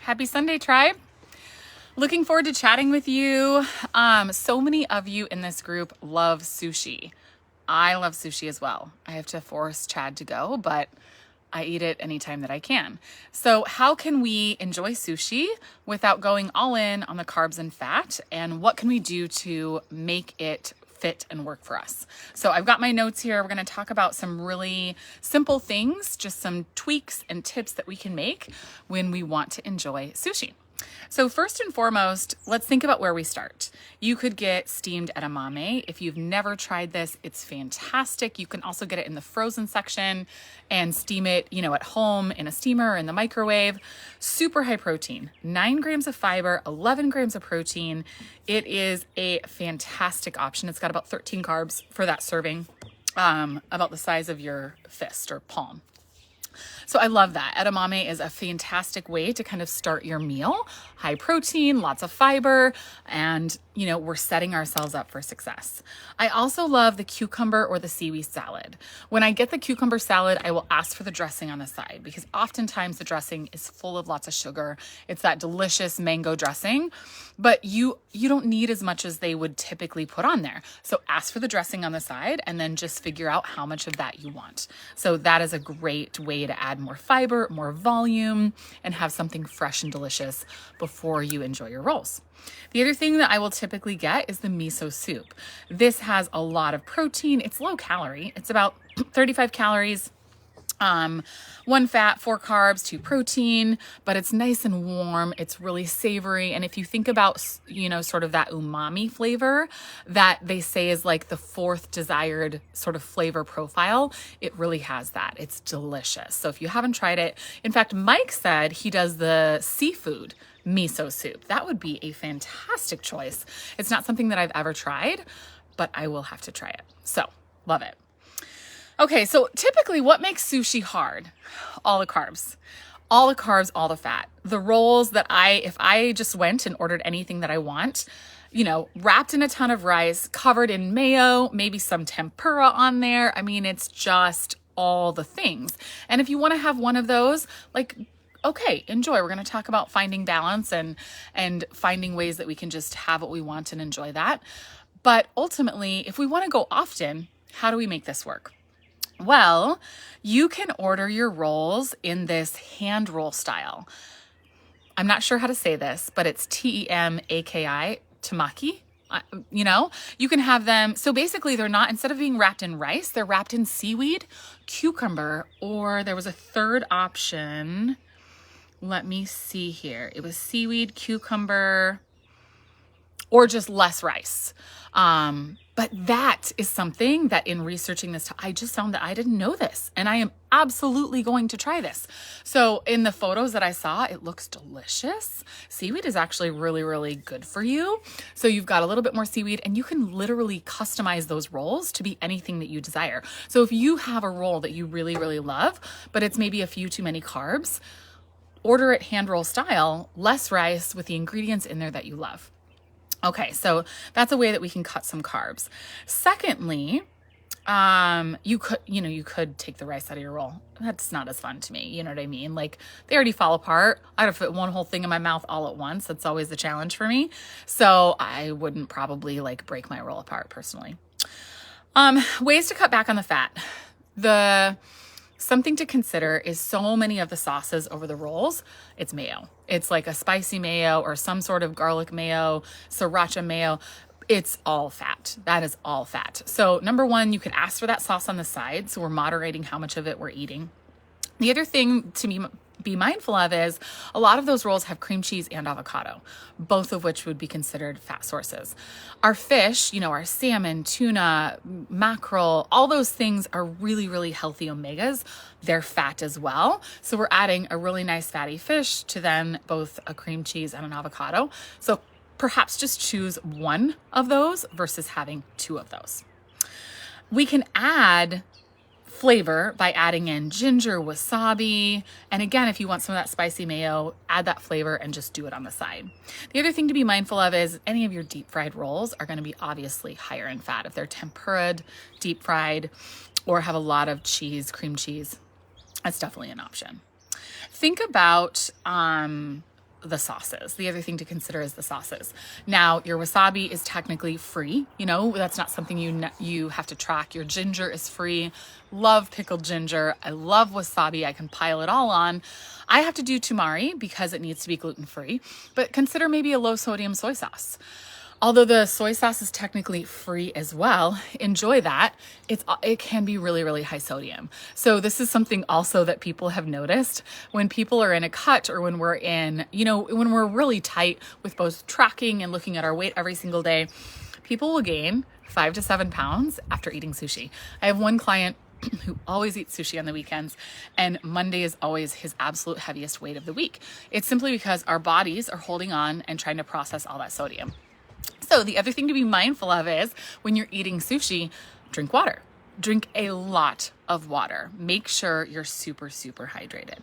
Happy Sunday, tribe. Looking forward to chatting with you. So many of you in this group love sushi. I love sushi as well. I have to force Chad to go, but I eat it anytime that I can. So how can we enjoy sushi without going all in on the carbs and fat? And what can we do to make it fit and work for us? So I've got my notes here. We're going to talk about some really simple things, just some tweaks and tips that we can make when we want to enjoy sushi. So first and foremost, let's think about where we start. You could get steamed edamame. If you've never tried this, it's fantastic. You can also get it in the frozen section and steam it, at home in a steamer or in the microwave. Super high protein, 9 grams of fiber, 11 grams of protein. It is a fantastic option. It's got about 13 carbs for that serving, about the size of your fist or palm. So I love that. Edamame is a fantastic way to kind of start your meal. High protein, lots of fiber, and we're setting ourselves up for success. I also love the cucumber or the seaweed salad. When I get the cucumber salad, I will ask for the dressing on the side because oftentimes the dressing is full of lots of sugar. It's that delicious mango dressing, but you don't need as much as they would typically put on there. So ask for the dressing on the side and then just figure out how much of that you want. So that is a great way to add more fiber, more volume, and have something fresh and delicious before you enjoy your rolls. The other thing that I will typically get is the miso soup. This has a lot of protein. It's low calorie. It's about 35 calories. 1 fat, 4 carbs, 2 protein, but it's nice and warm. It's really savory. And if you think about, sort of that umami flavor that they say is like the 4th desired sort of flavor profile, it really has that. It's delicious. So if you haven't tried it, in fact, Mike said he does the seafood miso soup. That would be a fantastic choice. It's not something that I've ever tried, but I will have to try it. So love it. Okay, so typically what makes sushi hard? All the carbs, all the fat. The rolls that if I just went and ordered anything that I want, wrapped in a ton of rice, covered in mayo, maybe some tempura on there. I mean, it's just all the things. And if you want to have one of those, okay, enjoy. We're going to talk about finding balance and finding ways that we can just have what we want and enjoy that. But ultimately, if we want to go often, how do we make this work? Well, you can order your rolls in this hand roll style. I'm not sure how to say this, but it's temaki, tamaki. You can have them. So basically they're not, instead of being wrapped in rice, they're wrapped in seaweed, cucumber, or there was a third option. Let me see here. It was seaweed, cucumber, or just less rice. But that is something that in researching this, I just found that I didn't know this, and I am absolutely going to try this. So in the photos that I saw, it looks delicious. Seaweed is actually really, really good for you. So you've got a little bit more seaweed, and you can literally customize those rolls to be anything that you desire. So if you have a roll that you really, really love, but it's maybe a few too many carbs, order it hand roll style, less rice with the ingredients in there that you love. Okay, so that's a way that we can cut some carbs. Secondly, you could take the rice out of your roll. That's not as fun to me. You know what I mean? They already fall apart. I gotta fit one whole thing in my mouth all at once. That's always the challenge for me. So I wouldn't probably break my roll apart personally. Ways to cut back on the fat. Something to consider is so many of the sauces over the rolls, it's mayo. It's like a spicy mayo or some sort of garlic mayo, sriracha mayo. It's all fat. That is all fat. So number one, you can ask for that sauce on the side. So we're moderating how much of it we're eating. The other thing to be mindful of is a lot of those rolls have cream cheese and avocado, both of which would be considered fat sources. Our fish, our salmon, tuna, mackerel, all those things are really, really healthy omegas. They're fat as well. So we're adding a really nice fatty fish to then both a cream cheese and an avocado. So perhaps just choose one of those versus having 2 of those. We can add flavor by adding in ginger, wasabi, and again, if you want some of that spicy mayo, add that flavor and just do it on the side. The other thing to be mindful of is any of your deep fried rolls are going to be obviously higher in fat. If they're tempura'd, deep fried, or have a lot of cheese, cream cheese, that's definitely an option. Think about the sauces. The other thing to consider is the sauces. Now, your wasabi is technically free. That's not something you have to track. Your ginger is free. Love pickled ginger. I love wasabi. I can pile it all on. I have to do tamari because it needs to be gluten-free, but consider maybe a low sodium soy sauce. Although the soy sauce is technically free as well, enjoy that. It can be really, really high sodium. So this is something also that people have noticed when people are in a cut, or when we're when we're really tight with both tracking and looking at our weight every single day, people will gain 5 to 7 pounds after eating sushi. I have one client who always eats sushi on the weekends, and Monday is always his absolute heaviest weight of the week. It's simply because our bodies are holding on and trying to process all that sodium. So the other thing to be mindful of is when you're eating sushi, drink water. Drink a lot of water. Make sure you're super, super hydrated.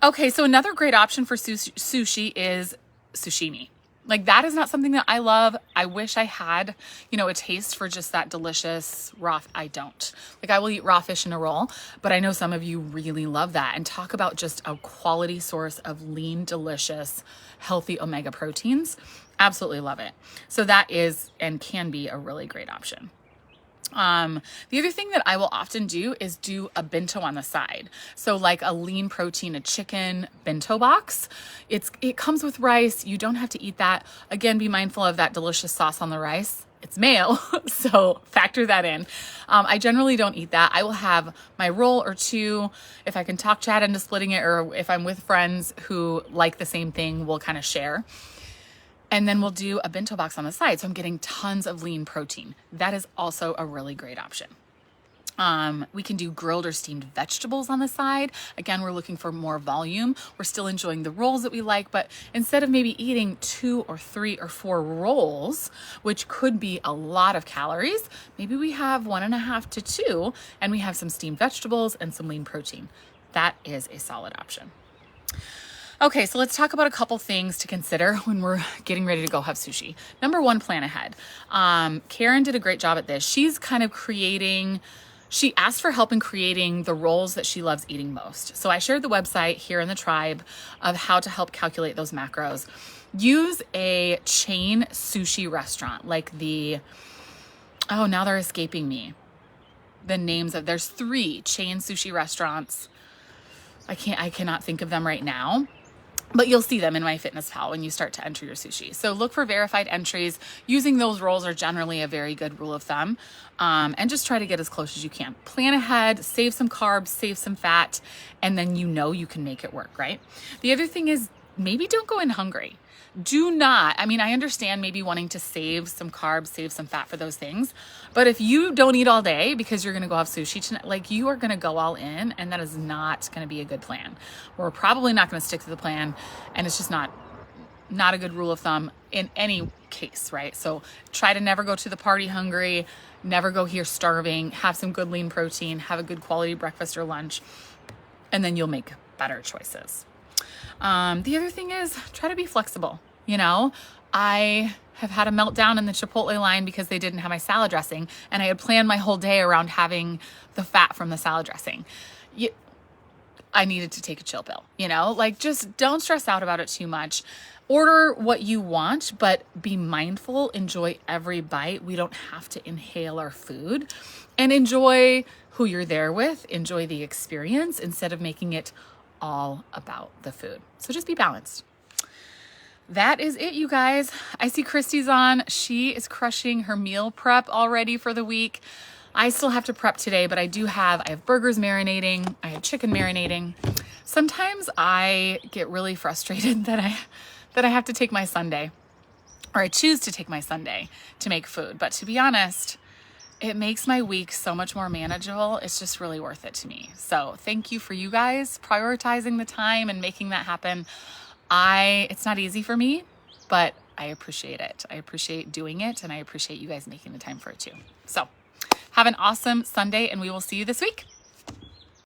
Okay, so another great option for sushi is sashimi. Like, that is not something that I love. I wish I had, a taste for just that delicious raw. I don't. Like, I will eat raw fish in a roll, but I know some of you really love that. And talk about just a quality source of lean, delicious, healthy omega proteins. Absolutely love it. So that is and can be a really great option. The other thing that I will often do is do a bento on the side. So like a lean protein, a chicken bento box. It comes with rice. You don't have to eat that. Again, be mindful of that delicious sauce on the rice. It's mayo, so factor that in. I generally don't eat that. I will have my roll or two. If I can talk Chad into splitting it, or if I'm with friends who like the same thing, we'll kind of share. And then we'll do a bento box on the side. So I'm getting tons of lean protein. That is also a really great option. We can do grilled or steamed vegetables on the side. Again, we're looking for more volume. We're still enjoying the rolls that we like, but instead of maybe eating 2 or 3 or 4 rolls, which could be a lot of calories, maybe we have 1.5 to 2, and we have some steamed vegetables and some lean protein. That is a solid option. Okay, so let's talk about a couple things to consider when we're getting ready to go have sushi. Number 1, plan ahead. Karen did a great job at this. She's kind of she asked for help in creating the rolls that she loves eating most. So I shared the website here in the tribe of how to help calculate those macros. Use a chain sushi restaurant like now they're escaping me. The names there's 3 chain sushi restaurants. I cannot think of them right now. But you'll see them in MyFitnessPal when you start to enter your sushi. So look for verified entries. Using those rolls are generally a very good rule of thumb. And just try to get as close as you can. Plan ahead, save some carbs, save some fat, and then you can make it work, right? The other thing is maybe don't go in hungry. I understand maybe wanting to save some carbs, save some fat for those things. But if you don't eat all day because you're going to go have sushi tonight, you are going to go all in, and that is not going to be a good plan. We're probably not going to stick to the plan, and it's just not a good rule of thumb in any case, right? So try to never go to the party hungry, never go here starving, have some good lean protein, have a good quality breakfast or lunch, and then you'll make better choices. The other thing is try to be flexible. I have had a meltdown in the Chipotle line because they didn't have my salad dressing, and I had planned my whole day around having the fat from the salad dressing. I needed to take a chill pill, just don't stress out about it too much. Order what you want, but be mindful, enjoy every bite. We don't have to inhale our food, and enjoy who you're there with, enjoy the experience instead of making it all about the food. So just be balanced. That is it, you guys. I see Christy's on. She is crushing her meal prep already for the week. I still have to prep today, but I have burgers marinating. I have chicken marinating. Sometimes I get really frustrated that I have to take my Sunday, or I choose to take my Sunday to make food. But to be honest, it makes my week so much more manageable. It's just really worth it to me. So thank you for you guys prioritizing the time and making that happen. It's not easy for me, but I appreciate it. I appreciate doing it, and I appreciate you guys making the time for it too. So have an awesome Sunday, and we will see you this week.